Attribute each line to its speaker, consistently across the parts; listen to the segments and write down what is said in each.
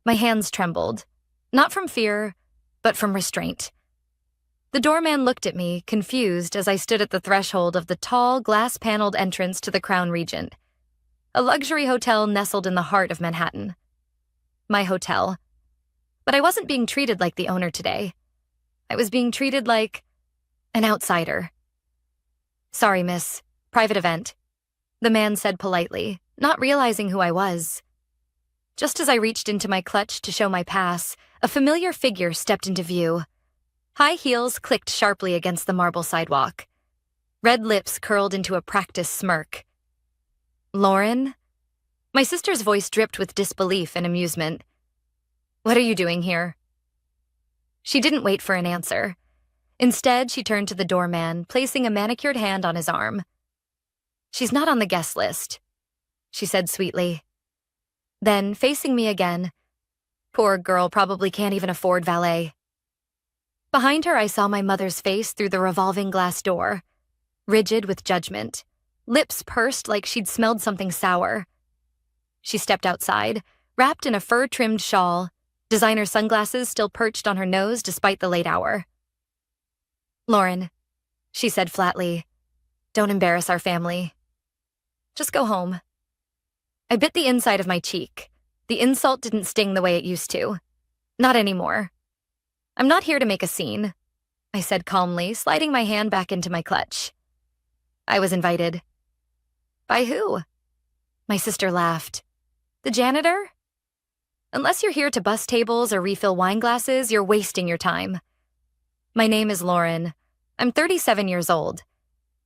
Speaker 1: My hands trembled, not from fear, but from restraint. The doorman looked at me, confused, as I stood at the threshold of the tall, glass-paneled entrance to the Crown Regent, a luxury hotel nestled in the heart of Manhattan. My hotel. But I wasn't being treated like the owner today. I was being treated like an outsider. "Sorry, miss. Private event," the man said politely, not realizing who I was. Just as I reached into my clutch to show my pass, a familiar figure stepped into view. High heels clicked sharply against the marble sidewalk. Red lips curled into a practiced smirk. "Lauren?" My sister's voice dripped with disbelief and amusement. "What are you doing here?" She didn't wait for an answer. Instead, she turned to the doorman, placing a manicured hand on his arm. "She's not on the guest list," she said sweetly. Then, facing me again, "Poor girl probably can't even afford valet." Behind her, I saw my mother's face through the revolving glass door, rigid with judgment, lips pursed like she'd smelled something sour. She stepped outside, wrapped in a fur-trimmed shawl, designer sunglasses still perched on her nose despite the late hour. "Lauren," she said flatly, "don't embarrass our family. Just go home." I bit the inside of my cheek. The insult didn't sting the way it used to. Not anymore. "I'm not here to make a scene," I said calmly, sliding my hand back into my clutch. "I was invited." "By who?" My sister laughed. "The janitor? Unless you're here to bus tables or refill wine glasses, you're wasting your time. My name is Lauren. I'm 37 years old.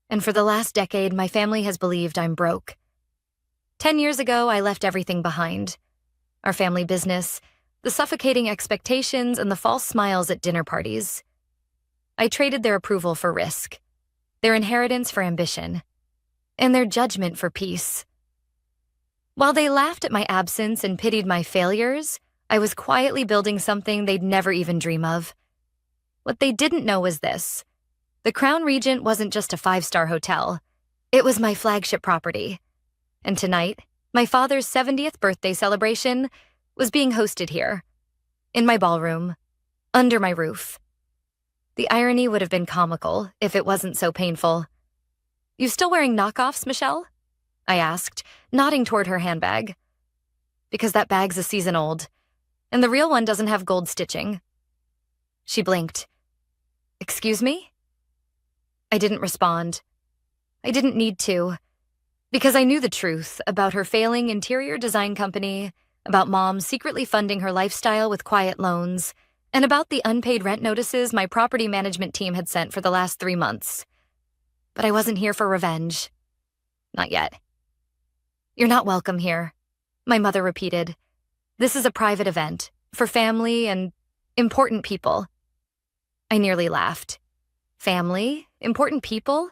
Speaker 1: And for the last decade, my family has believed I'm broke. 10 years ago, I left everything behind. Our family business, the suffocating expectations, and the false smiles at dinner parties. I traded their approval for risk, their inheritance for ambition, and their judgment for peace. While they laughed at my absence and pitied my failures, I was quietly building something they'd never even dream of. What they didn't know was this. The Crown Regent wasn't just a 5-star hotel. It was my flagship property. And tonight, my father's 70th birthday celebration was being hosted here, in my ballroom, under my roof. The irony would have been comical if it wasn't so painful. "You still wearing knockoffs, Michelle?" I asked, nodding toward her handbag. "Because that bag's a season old, and the real one doesn't have gold stitching." She blinked. "Excuse me?" I didn't respond. I didn't need to, because I knew the truth about her failing interior design company, about Mom secretly funding her lifestyle with quiet loans, and about the unpaid rent notices my property management team had sent for the last 3 months. But I wasn't here for revenge. Not yet. "You're not welcome here," my mother repeated. "This is a private event, for family and important people." I nearly laughed. Family? Important people?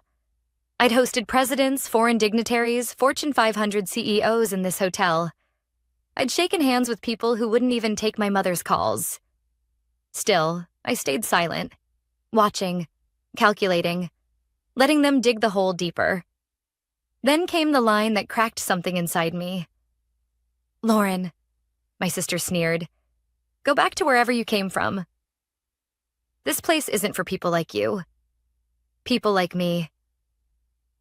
Speaker 1: I'd hosted presidents, foreign dignitaries, Fortune 500 CEOs in this hotel. I'd shaken hands with people who wouldn't even take my mother's calls. Still, I stayed silent, watching, calculating, letting them dig the hole deeper. Then came the line that cracked something inside me. "Lauren," my sister sneered, "go back to wherever you came from. This place isn't for people like you. People like me."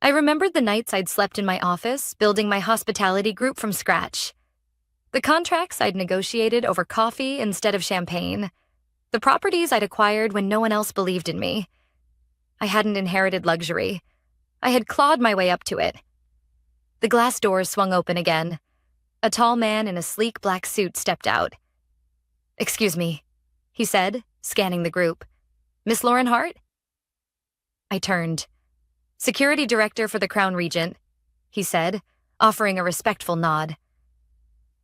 Speaker 1: I remembered the nights I'd slept in my office, building my hospitality group from scratch. The contracts I'd negotiated over coffee instead of champagne. The properties I'd acquired when no one else believed in me. I hadn't inherited luxury. I had clawed my way up to it. The glass doors swung open again. A tall man in a sleek black suit stepped out. "Excuse me," he said, scanning the group. "Miss Lauren Hart?" I turned. "Security director for the Crown Regent," he said, offering a respectful nod.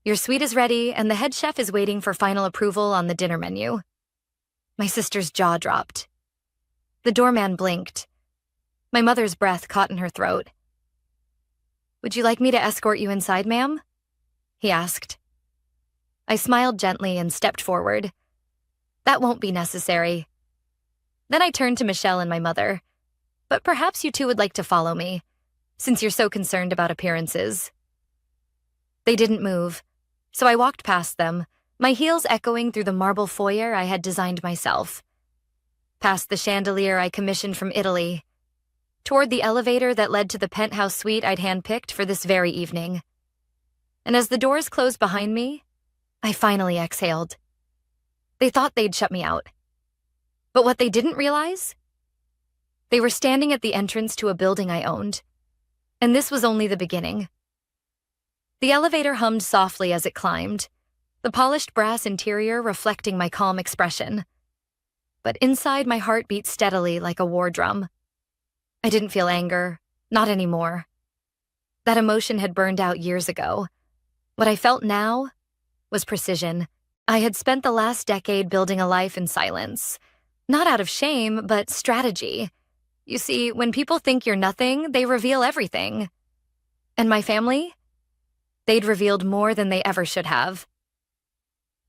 Speaker 1: "Your suite is ready, and the head chef is waiting for final approval on the dinner menu." My sister's jaw dropped. The doorman blinked. My mother's breath caught in her throat. "Would you like me to escort you inside, ma'am?" he asked. I smiled gently and stepped forward. "That won't be necessary." Then I turned to Michelle and my mother. "But perhaps you two would like to follow me, since you're so concerned about appearances." They didn't move, so I walked past them, my heels echoing through the marble foyer I had designed myself. Past the chandelier I commissioned from Italy, toward the elevator that led to the penthouse suite I'd handpicked for this very evening. And as the doors closed behind me, I finally exhaled. They thought they'd shut me out. But what they didn't realize? They were standing at the entrance to a building I owned. And this was only the beginning. The elevator hummed softly as it climbed, the polished brass interior reflecting my calm expression. But inside, my heart beat steadily like a war drum. I didn't feel anger, not anymore. That emotion had burned out years ago. What I felt now was precision. I had spent the last decade building a life in silence. Not out of shame, but strategy. You see, when people think you're nothing, they reveal everything. And my family? They'd revealed more than they ever should have.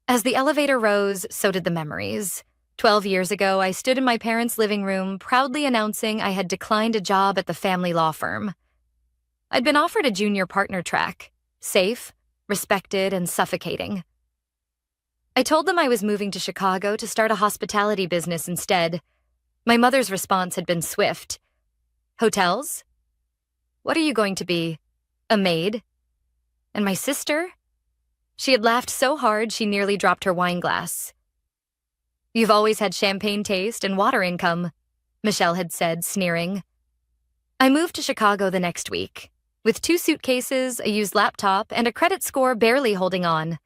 Speaker 1: As the elevator rose, so did the memories. 12 years ago, I stood in my parents' living room, proudly announcing I had declined a job at the family law firm. I'd been offered a junior partner track, safe, respected, and suffocating. I told them I was moving to Chicago to start a hospitality business instead. My mother's response had been swift. Hotels? What are you going to be? A maid? And my sister? She had laughed so hard she nearly dropped her wine glass. You've always had champagne taste and water income, Michelle had said, sneering. I moved to Chicago the next week, with 2 suitcases, a used laptop, and a credit score barely holding on.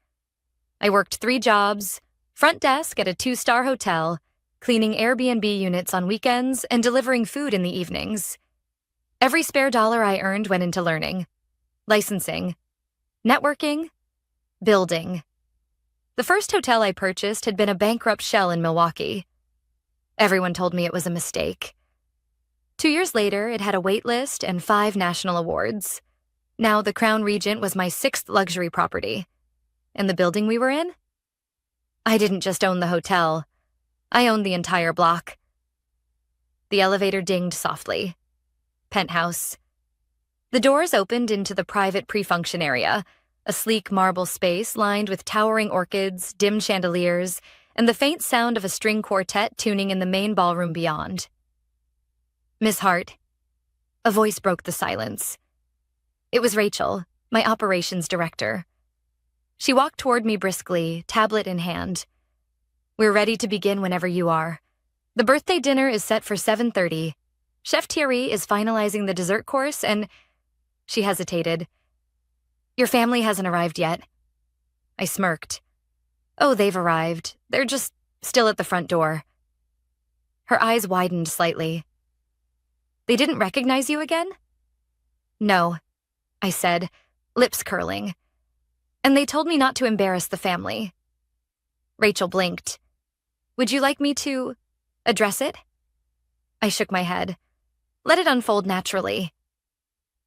Speaker 1: I worked 3 jobs, front desk at a 2-star hotel, cleaning Airbnb units on weekends, and delivering food in the evenings. Every spare dollar I earned went into learning, licensing, networking, building. The first hotel I purchased had been a bankrupt shell in Milwaukee. Everyone told me it was a mistake. 2 years later, it had a wait list and 5 national awards. Now the Crown Regent was my 6th luxury property. And the building we were in? I didn't just own the hotel. I owned the entire block. The elevator dinged softly. Penthouse. The doors opened into the private pre-function area, a sleek marble space lined with towering orchids, dim chandeliers, and the faint sound of a string quartet tuning in the main ballroom beyond. Miss Hart. A voice broke the silence. It was Rachel, my operations director. She walked toward me briskly, tablet in hand. We're ready to begin whenever you are. The birthday dinner is set for 7:30. Chef Thierry is finalizing the dessert course and... She hesitated. Your family hasn't arrived yet. I smirked. Oh, they've arrived. They're just still at the front door. Her eyes widened slightly. They didn't recognize you again? No, I said, lips curling. And they told me not to embarrass the family. Rachel blinked. Would you like me to address it? I shook my head. Let it unfold naturally.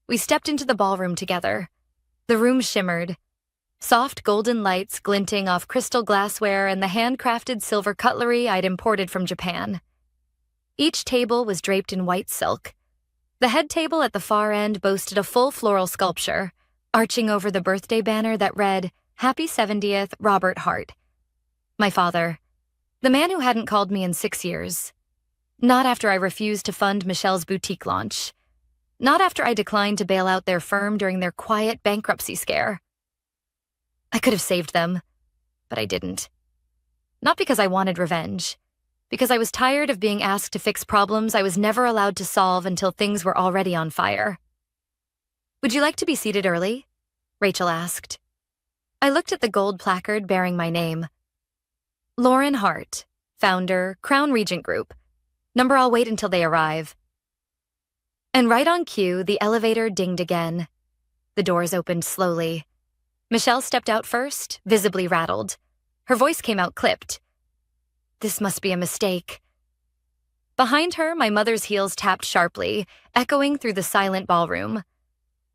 Speaker 1: We stepped into the ballroom together. The room shimmered, soft golden lights glinting off crystal glassware and the handcrafted silver cutlery I'd imported from Japan. Each table was draped in white silk. The head table at the far end boasted a full floral sculpture, arching over the birthday banner that read, Happy 70th, Robert Hart. My father, the man who hadn't called me in 6 years. Not after I refused to fund Michelle's boutique launch. Not after I declined to bail out their firm during their quiet bankruptcy scare. I could have saved them, but I didn't. Not because I wanted revenge, because I was tired of being asked to fix problems I was never allowed to solve until things were already on fire. Would you like to be seated early? Rachel asked. I looked at the gold placard bearing my name. Lauren Hart, founder, Crown Regent Group. Number I'll wait until they arrive. And right on cue, the elevator dinged again. The doors opened slowly. Michelle stepped out first, visibly rattled. Her voice came out clipped. This must be a mistake. Behind her, my mother's heels tapped sharply, echoing through the silent ballroom.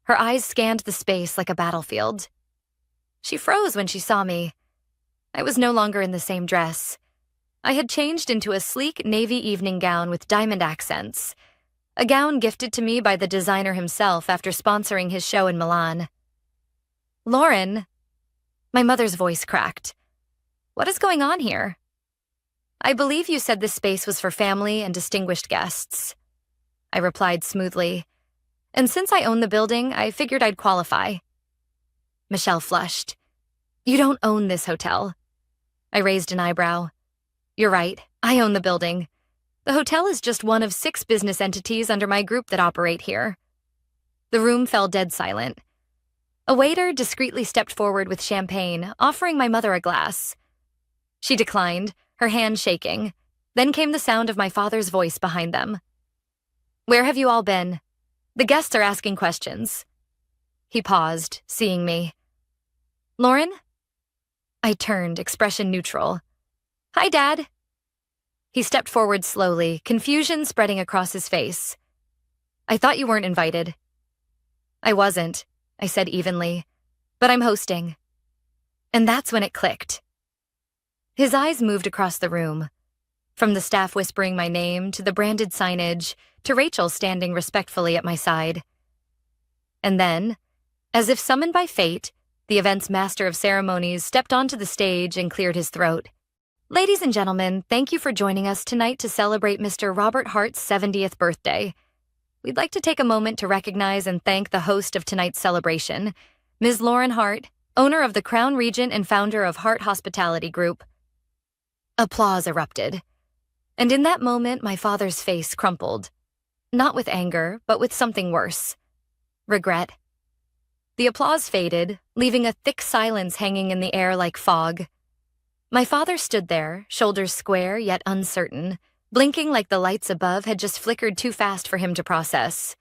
Speaker 1: Her eyes scanned the space like a battlefield. She froze when she saw me. I was no longer in the same dress. I had changed into a sleek navy evening gown with diamond accents, a gown gifted to me by the designer himself after sponsoring his show in Milan. Lauren, my mother's voice cracked. What is going on here? I believe you said this space was for family and distinguished guests. I replied smoothly. And since I own the building, I figured I'd qualify. Michelle flushed. You don't own this hotel. I raised an eyebrow. You're right, I own the building. The hotel is just one of 6 business entities under my group that operate here. The room fell dead silent. A waiter discreetly stepped forward with champagne, offering my mother a glass. She declined, her hand shaking. Then came the sound of my father's voice behind them. Where have you all been? The guests are asking questions. He paused, seeing me. Lauren? I turned, expression neutral. Hi, Dad. He stepped forward slowly, confusion spreading across his face. I thought you weren't invited. I wasn't, I said evenly, but I'm hosting. And that's when it clicked. His eyes moved across the room, from the staff whispering my name to the branded signage to Rachel standing respectfully at my side. And then, as if summoned by fate, the event's master of ceremonies stepped onto the stage and cleared his throat. Ladies and gentlemen, thank you for joining us tonight to celebrate Mr. Robert Hart's 70th birthday. We'd like to take a moment to recognize and thank the host of tonight's celebration, Ms. Lauren Hart, owner of the Crown Regent and founder of Hart Hospitality Group. Applause erupted. And in that moment, my father's face crumpled. Not with anger, but with something worse. Regret. The applause faded, leaving a thick silence hanging in the air like fog. My father stood there, shoulders square yet uncertain, blinking like the lights above had just flickered too fast for him to process.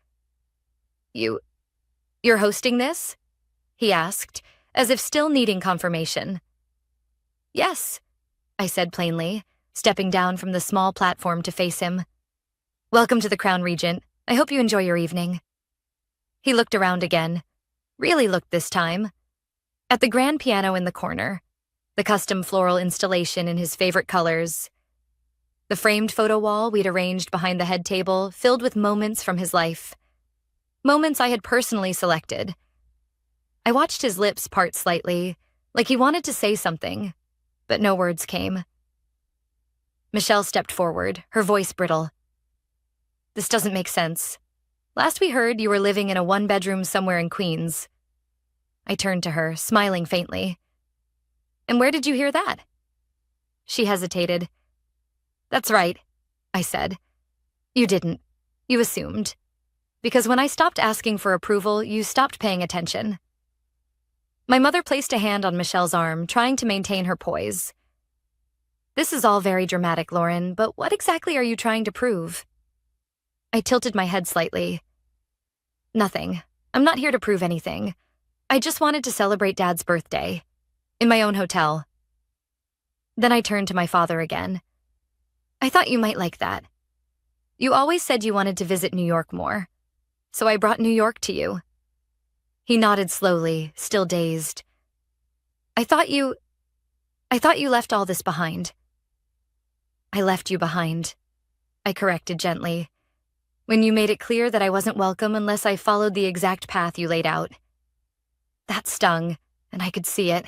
Speaker 1: You're hosting this? He asked, as if still needing confirmation. Yes, I said plainly, stepping down from the small platform to face him. Welcome to the Crown Regent. I hope you enjoy your evening. He looked around again. Really looked this time. At the grand piano in the corner, the custom floral installation in his favorite colors, the framed photo wall we'd arranged behind the head table filled with moments from his life. Moments I had personally selected. I watched his lips part slightly, like he wanted to say something, but no words came. Michelle stepped forward, her voice brittle. This doesn't make sense. Last we heard, you were living in a 1-bedroom somewhere in Queens. I turned to her, smiling faintly. And where did you hear that? She hesitated. That's right, I said. You didn't. You assumed. Because when I stopped asking for approval, you stopped paying attention. My mother placed a hand on Michelle's arm, trying to maintain her poise. This is all very dramatic, Lauren, but what exactly are you trying to prove? I tilted my head slightly. Nothing. I'm not here to prove anything. I just wanted to celebrate Dad's birthday. In my own hotel. Then I turned to my father again. I thought you might like that. You always said you wanted to visit New York more. So I brought New York to you. He nodded slowly, still dazed. I thought you left all this behind. I left you behind, I corrected gently, when you made it clear that I wasn't welcome unless I followed the exact path you laid out. That stung, and I could see it.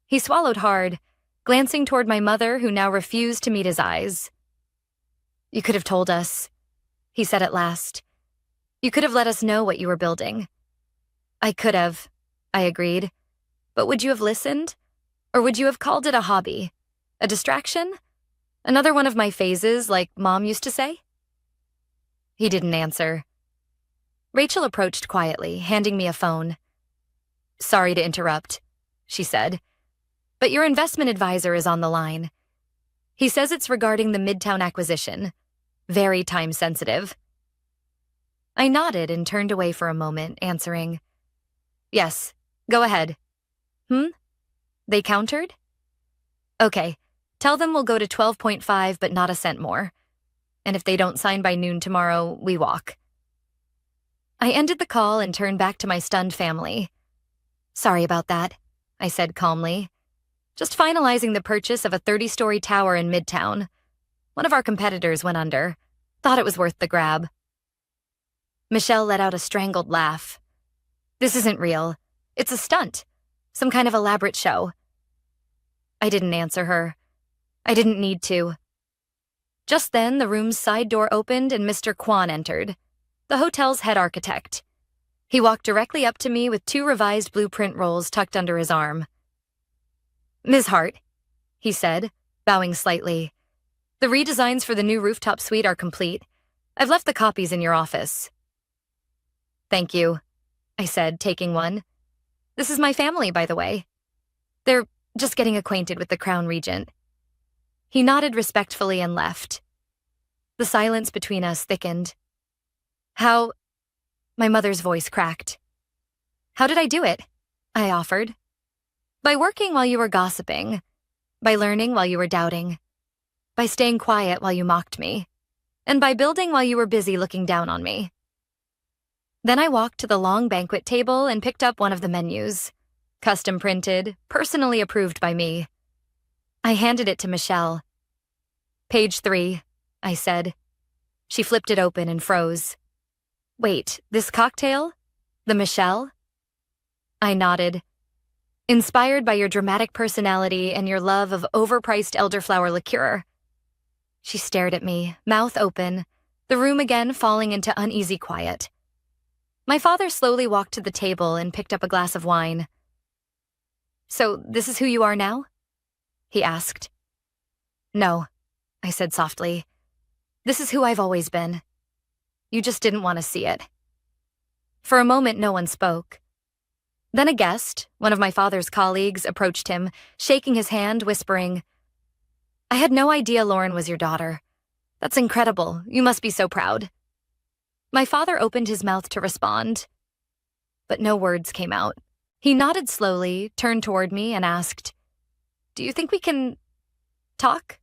Speaker 1: He swallowed hard, glancing toward my mother, who now refused to meet his eyes. You could have told us, he said at last. You could have let us know what you were building. I could have, I agreed. But would you have listened? Or would you have called it a hobby? A distraction? Another one of my phases, like Mom used to say? He didn't answer. Rachel approached quietly, handing me a phone. Sorry to interrupt, she said. But your investment advisor is on the line. He says it's regarding the Midtown acquisition. Very time-sensitive. I nodded and turned away for a moment, answering, Yes, go ahead. They countered? Okay, tell them we'll go to 12.5 but not a cent more. And if they don't sign by noon tomorrow, we walk. I ended the call and turned back to my stunned family. Sorry about that, I said calmly. Just finalizing the purchase of a 30-story tower in Midtown. One of our competitors went under. Thought it was worth the grab. Michelle let out a strangled laugh. This isn't real. It's a stunt. Some kind of elaborate show. I didn't answer her. I didn't need to. Just then, the room's side door opened and Mr. Kwan entered, the hotel's head architect. He walked directly up to me with 2 revised blueprint rolls tucked under his arm. "Ms. Hart," he said, bowing slightly. "The redesigns for the new rooftop suite are complete. I've left the copies in your office." "Thank you," I said, taking one. "This is my family, by the way. They're just getting acquainted with the Crown Regent." He nodded respectfully and left. The silence between us thickened. "How—" My mother's voice cracked. "How did I do it?" I offered. "By working while you were gossiping. By learning while you were doubting. By staying quiet while you mocked me. And by building while you were busy looking down on me." Then I walked to the long banquet table and picked up one of the menus. Custom printed, personally approved by me. I handed it to Michelle. "Page 3, I said. She flipped it open and froze. "Wait, this cocktail? The Michelle?" I nodded. "Inspired by your dramatic personality and your love of overpriced elderflower liqueur." She stared at me, mouth open, the room again falling into uneasy quiet. My father slowly walked to the table and picked up a glass of wine. "So this is who you are now?" he asked. "No," I said softly. "This is who I've always been. You just didn't want to see it." For a moment, no one spoke. Then a guest, one of my father's colleagues, approached him, shaking his hand, whispering, "I had no idea Lauren was your daughter. That's incredible. You must be so proud." My father opened his mouth to respond, but no words came out. He nodded slowly, turned toward me, and asked, "Do you think we can talk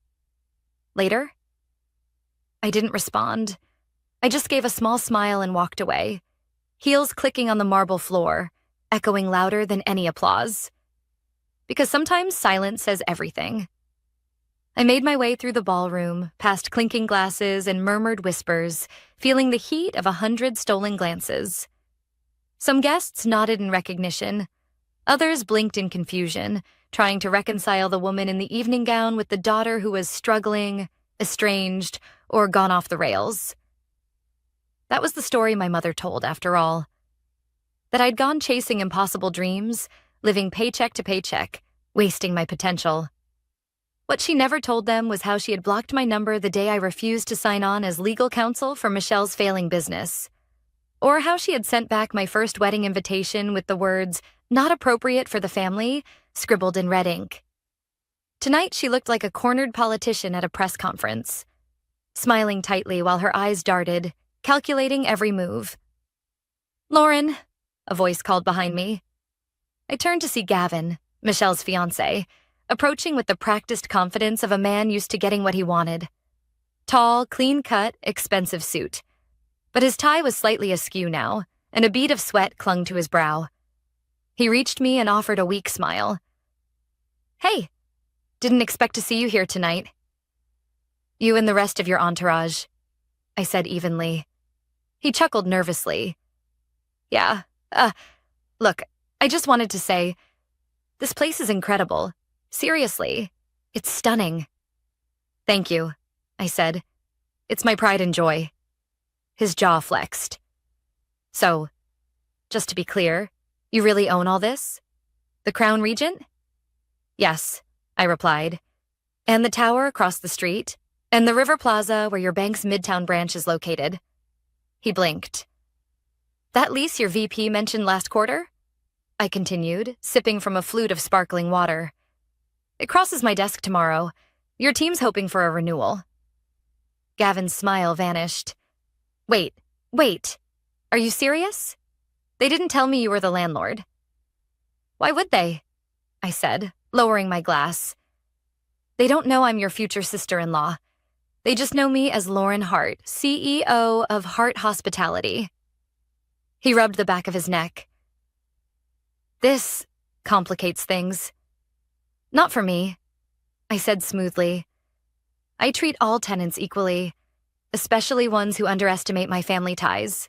Speaker 1: later?" I didn't respond. I just gave a small smile and walked away, heels clicking on the marble floor, echoing louder than any applause. Because sometimes silence says everything. I made my way through the ballroom, past clinking glasses and murmured whispers, feeling the heat of 100 stolen glances. Some guests nodded in recognition. Others blinked in confusion, trying to reconcile the woman in the evening gown with the daughter who was struggling, estranged, or gone off the rails. That was the story my mother told, after all. That I'd gone chasing impossible dreams, living paycheck to paycheck, wasting my potential. What she never told them was how she had blocked my number the day I refused to sign on as legal counsel for Michelle's failing business. Or how she had sent back my first wedding invitation with the words, "Not appropriate for the family," scribbled in red ink. Tonight she looked like a cornered politician at a press conference, smiling tightly while her eyes darted, calculating every move. "Lauren," a voice called behind me. I turned to see Gavin, Michelle's fiancé, approaching with the practiced confidence of a man used to getting what he wanted. Tall, clean-cut, expensive suit. But his tie was slightly askew now, and a bead of sweat clung to his brow. He reached me and offered a weak smile. "Hey, didn't expect to see you here tonight." "You and the rest of your entourage," I said evenly. He chuckled nervously. "Yeah, look, I just wanted to say, this place is incredible. Seriously, it's stunning." "Thank you," I said. "It's my pride and joy." His jaw flexed. "So, just to be clear, you really own all this? The Crown Regent?" "Yes," I replied. "And the tower across the street, and the River Plaza where your bank's Midtown branch is located." He blinked. "That lease your VP mentioned last quarter?" I continued, sipping from a flute of sparkling water. "It crosses my desk tomorrow. Your team's hoping for a renewal." Gavin's smile vanished. Wait. Are you serious? They didn't tell me you were the landlord." "Why would they?" I said, lowering my glass. "They don't know I'm your future sister-in-law. They just know me as Lauren Hart, CEO of Hart Hospitality." He rubbed the back of his neck. "This complicates things." "Not for me," I said smoothly. "I treat all tenants equally, especially ones who underestimate my family ties."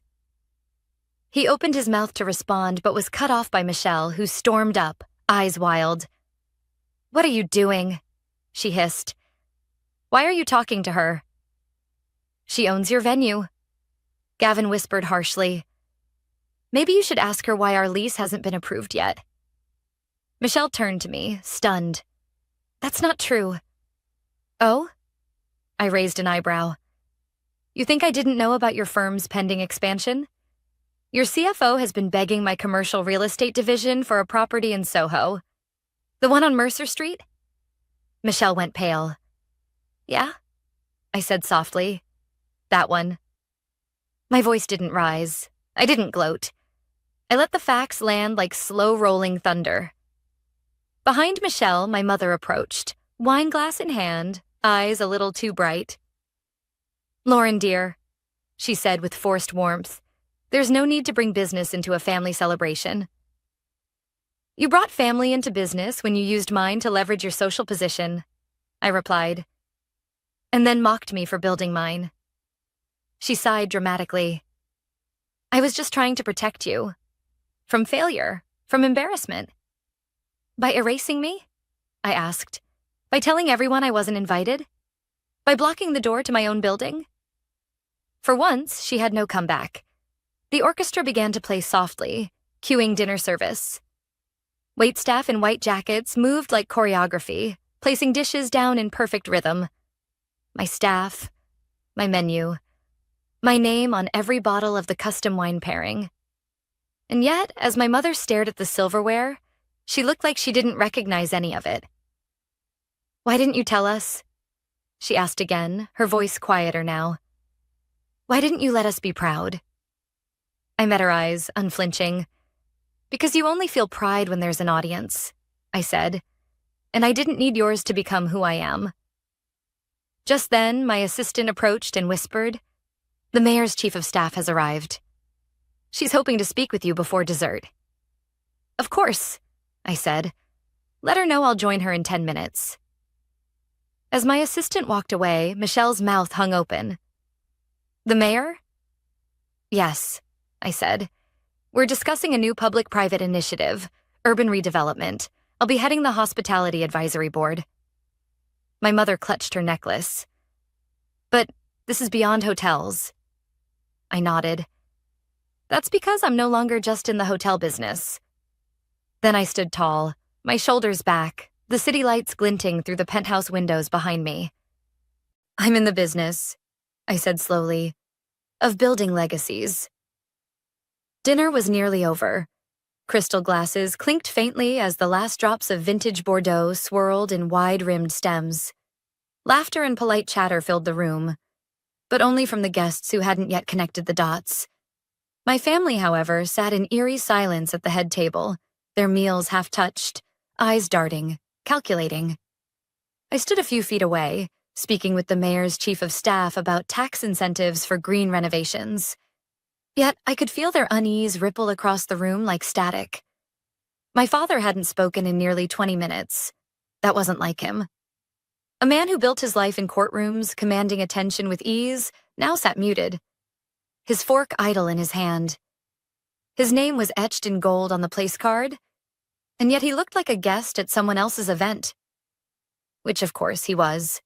Speaker 1: He opened his mouth to respond, but was cut off by Michelle, who stormed up, eyes wild. What are you doing? She hissed. Why are you talking to her? She owns your venue, Gavin whispered harshly. Maybe you should ask her why our lease hasn't been approved yet. Michelle turned to me, stunned. That's not true. Oh? I raised an eyebrow. You think I didn't know about your firm's pending expansion? Your CFO has been begging my commercial real estate division for a property in Soho. The one on Mercer Street? Michelle went pale. Yeah? I said softly. That one. My voice didn't rise. I didn't gloat. I let the facts land like slow-rolling thunder. Behind Michelle, my mother approached, wine glass in hand, eyes a little too bright. Lauren, dear, she said with forced warmth, there's no need to bring business into a family celebration. You brought family into business when you used mine to leverage your social position, I replied, and then mocked me for building mine. She sighed dramatically. I was just trying to protect you. From failure, from embarrassment. By erasing me? I asked. By telling everyone I wasn't invited? By blocking the door to my own building? For once, she had no comeback. The orchestra began to play softly, cueing dinner service. Waitstaff in white jackets moved like choreography, placing dishes down in perfect rhythm. My staff, my menu, my name on every bottle of the custom wine pairing. And yet, as my mother stared at the silverware, she looked like she didn't recognize any of it. Why didn't you tell us? She asked again, her voice quieter now. Why didn't you let us be proud? I met her eyes, unflinching. Because you only feel pride when there's an audience, I said, and I didn't need yours to become who I am. Just then, my assistant approached and whispered, The mayor's chief of staff has arrived. She's hoping to speak with you before dessert. Of course, I said. Let her know I'll join her in 10 minutes. As my assistant walked away, Michelle's mouth hung open. The mayor? Yes, I said. We're discussing a new public-private initiative, urban redevelopment. I'll be heading the Hospitality Advisory Board. My mother clutched her necklace. But this is beyond hotels. I nodded. That's because I'm no longer just in the hotel business. Then I stood tall, my shoulders back, the city lights glinting through the penthouse windows behind me. I'm in the business, I said slowly, of building legacies. Dinner was nearly over. Crystal glasses clinked faintly as the last drops of vintage Bordeaux swirled in wide-rimmed stems. Laughter and polite chatter filled the room, but only from the guests who hadn't yet connected the dots. My family, however, sat in eerie silence at the head table, their meals half-touched, eyes darting, calculating. I stood a few feet away, speaking with the mayor's chief of staff about tax incentives for green renovations. Yet I could feel their unease ripple across the room like static. My father hadn't spoken in nearly 20 minutes. That wasn't like him. A man who built his life in courtrooms, commanding attention with ease, now sat muted, his fork idle in his hand. His name was etched in gold on the place card, and yet he looked like a guest at someone else's event. Which, of course, he was.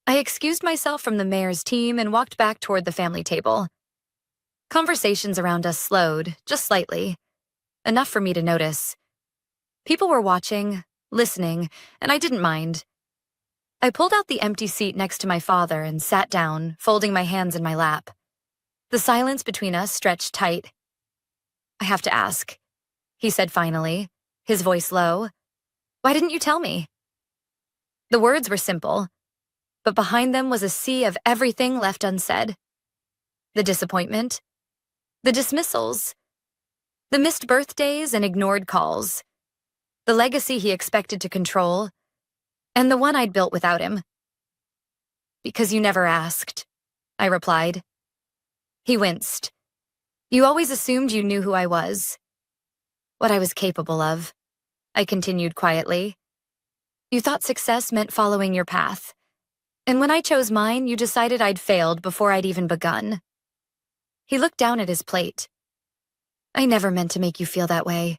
Speaker 1: I excused myself from the mayor's team and walked back toward the family table. Conversations around us slowed, just slightly, enough for me to notice. People were watching, listening, and I didn't mind. I pulled out the empty seat next to my father and sat down, folding my hands in my lap. The silence between us stretched tight. I have to ask, he said finally, his voice low. Why didn't you tell me? The words were simple, but behind them was a sea of everything left unsaid. The disappointment, the dismissals, the missed birthdays and ignored calls, the legacy he expected to control, and the one I'd built without him. Because you never asked, I replied. He winced. You always assumed you knew who I was. What I was capable of, I continued quietly. You thought success meant following your path. And when I chose mine, you decided I'd failed before I'd even begun. He looked down at his plate. I never meant to make you feel that way.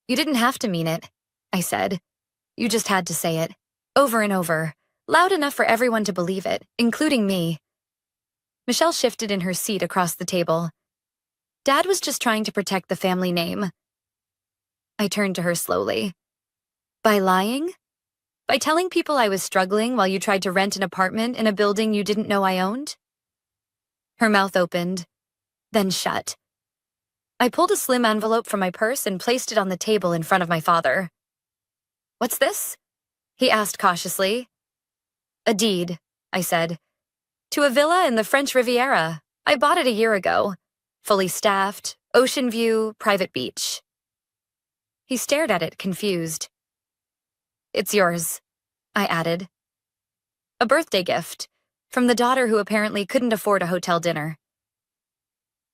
Speaker 1: You didn't have to mean it, I said. You just had to say it, over and over, loud enough for everyone to believe it, including me. Michelle shifted in her seat across the table. Dad was just trying to protect the family name. I turned to her slowly. By lying? By telling people I was struggling while you tried to rent an apartment in a building you didn't know I owned? Her mouth opened, then shut. I pulled a slim envelope from my purse and placed it on the table in front of my father. "What's this?" he asked cautiously. "A deed," I said. "To a villa in the French Riviera. I bought it a year ago. Fully staffed, ocean view, private beach." He stared at it, confused. "It's yours," I added. A birthday gift, from the daughter who apparently couldn't afford a hotel dinner.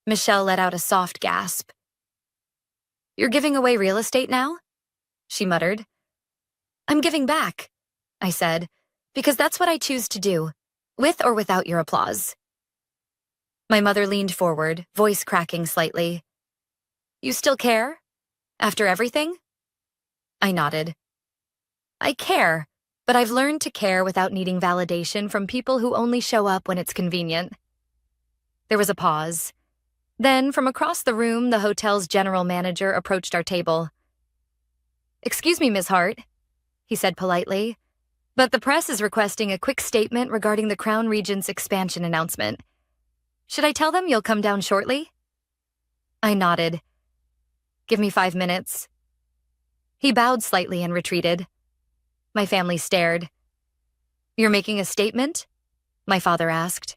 Speaker 1: Michelle let out a soft gasp. "You're giving away real estate now?" she muttered. "I'm giving back," I said, "because that's what I choose to do, with or without your applause." My mother leaned forward, voice cracking slightly. "You still care? After everything?" I nodded. "I care, but I've learned to care without needing validation from people who only show up when it's convenient." There was a pause. Then, from across the room, the hotel's general manager approached our table. "Excuse me, Ms. Hart," he said politely, "but the press is requesting a quick statement regarding the Crown Regent's expansion announcement. Should I tell them you'll come down shortly?" I nodded. "Give me 5 minutes." He bowed slightly and retreated. My family stared. "You're making a statement?" my father asked.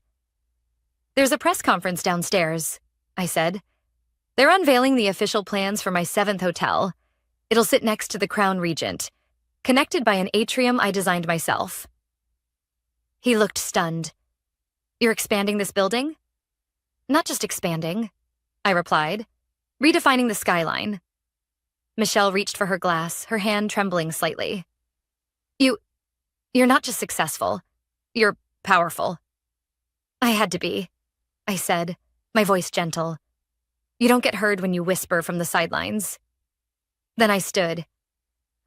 Speaker 1: "There's a press conference downstairs," I said. "They're unveiling the official plans for my 7th hotel. It'll sit next to the Crown Regent, connected by an atrium I designed myself." He looked stunned. "You're expanding this building?" "Not just expanding," I replied. "Redefining the skyline." Michelle reached for her glass, her hand trembling slightly. You're not just successful. You're powerful." "I had to be," I said, my voice gentle. "You don't get heard when you whisper from the sidelines." Then I stood.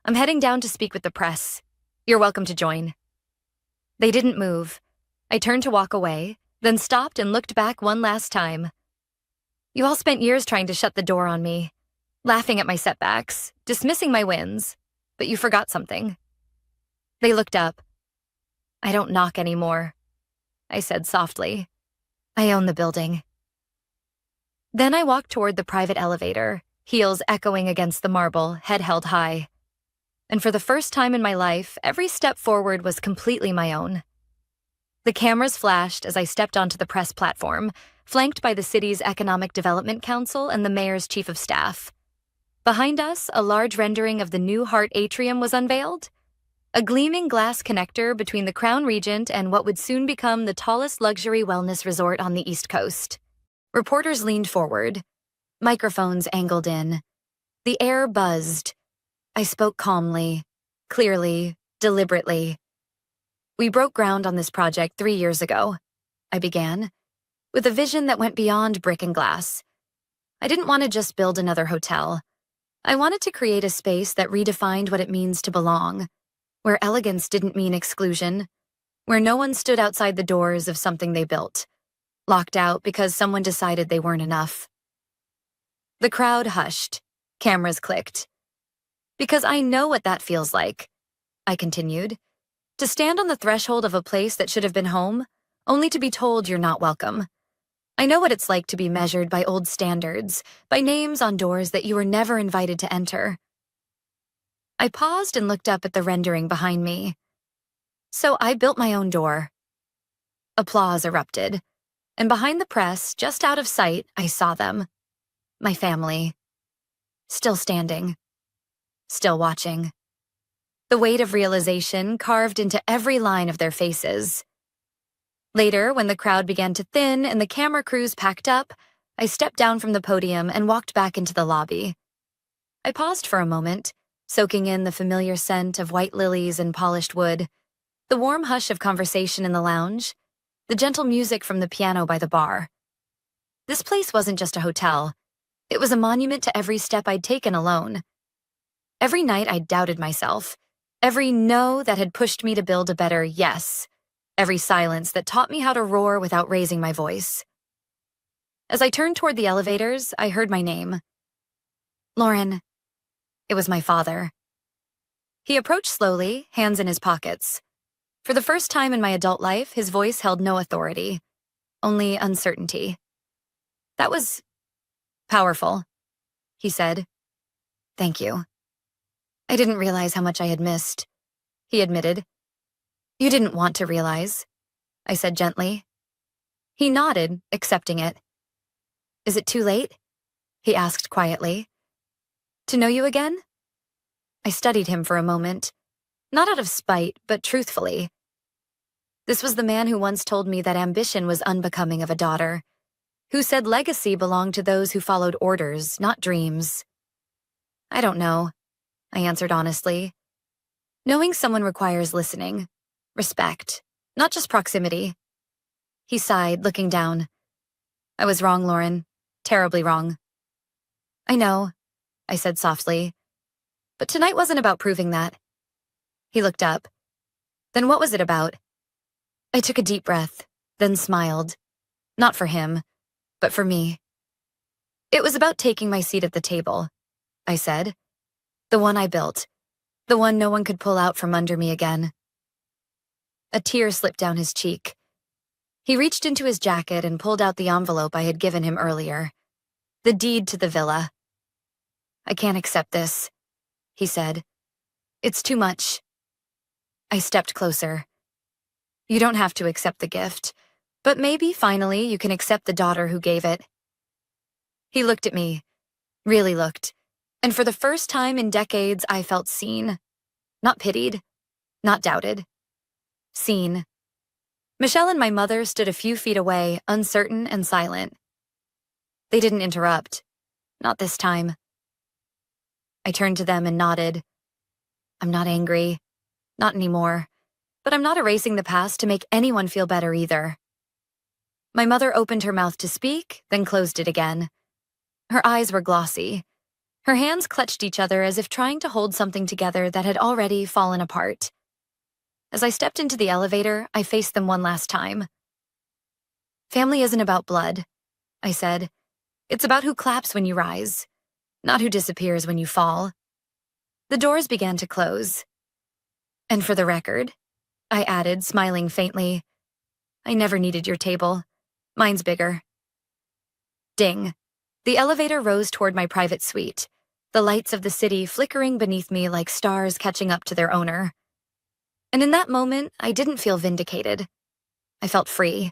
Speaker 1: "I'm heading down to speak with the press. You're welcome to join." They didn't move. I turned to walk away, then stopped and looked back one last time. "You all spent years trying to shut the door on me, laughing at my setbacks, dismissing my wins, but you forgot something." They looked up. "I don't knock anymore," I said softly. "I own the building." Then I walked toward the private elevator, heels echoing against the marble, head held high. And for the first time in my life, every step forward was completely my own. The cameras flashed as I stepped onto the press platform, flanked by the city's Economic Development Council and the mayor's chief of staff. Behind us, a large rendering of the new Hart Atrium was unveiled, a gleaming glass connector between the Crown Regent and what would soon become the tallest luxury wellness resort on the East Coast. Reporters leaned forward, microphones angled in. The air buzzed. I spoke calmly, clearly, deliberately. "We broke ground on this project 3 years ago," I began, with a vision that went beyond brick and glass. I didn't want to just build another hotel. I wanted to create a space that redefined what it means to belong, where elegance didn't mean exclusion, where no one stood outside the doors of something they built, locked out because someone decided they weren't enough. The crowd hushed. Cameras clicked. "Because I know what that feels like," I continued, "to stand on the threshold of a place that should have been home, only to be told you're not welcome. I know what it's like to be measured by old standards, by names on doors that you were never invited to enter." I paused and looked up at the rendering behind me. "So I built my own door." Applause erupted, and behind the press, just out of sight, I saw them. My family. Still standing. Still watching. The weight of realization carved into every line of their faces. Later, when the crowd began to thin and the camera crews packed up, I stepped down from the podium and walked back into the lobby. I paused for a moment, soaking in the familiar scent of white lilies and polished wood, the warm hush of conversation in the lounge, the gentle music from the piano by the bar. This place wasn't just a hotel. It was a monument to every step I'd taken alone. Every night I doubted myself. Every no that had pushed me to build a better yes. Every silence that taught me how to roar without raising my voice. As I turned toward the elevators, I heard my name. Lauren. It was my father. He approached slowly, hands in his pockets. For the first time in my adult life, his voice held no authority, only uncertainty. That was powerful, he said. Thank you. I didn't realize how much I had missed, he admitted. You didn't want to realize, I said gently. He nodded, accepting it. Is it too late? He asked quietly. To know you again? I studied him for a moment, not out of spite, but truthfully. This was the man who once told me that ambition was unbecoming of a daughter, who said legacy belonged to those who followed orders, not dreams. I don't know, I answered honestly. Knowing someone requires listening, respect, not just proximity. He sighed, looking down. I was wrong, Lauren. Terribly wrong. I know, I said softly. But tonight wasn't about proving that. He looked up. Then what was it about? I took a deep breath, then smiled. Not for him, but for me. It was about taking my seat at the table, I said. The one I built. The one no one could pull out from under me again. A tear slipped down his cheek. He reached into his jacket and pulled out the envelope I had given him earlier. The deed to the villa. I can't accept this, he said. It's too much. I stepped closer. You don't have to accept the gift, but maybe finally you can accept the daughter who gave it. He looked at me, really looked, and for the first time in decades I felt seen. Not pitied, not doubted. Seen. Michelle and my mother stood a few feet away, uncertain and silent. They didn't interrupt. Not this time. I turned to them and nodded. I'm not angry. Not anymore. But I'm not erasing the past to make anyone feel better either. My mother opened her mouth to speak, then closed it again. Her eyes were glossy. Her hands clutched each other as if trying to hold something together that had already fallen apart. As I stepped into the elevator, I faced them one last time. Family isn't about blood, I said. It's about who claps when you rise, not who disappears when you fall. The doors began to close. And for the record, I added, smiling faintly, I never needed your table. Mine's bigger. Ding. The elevator rose toward my private suite, the lights of the city flickering beneath me like stars catching up to their owner. And in that moment, I didn't feel vindicated. I felt free.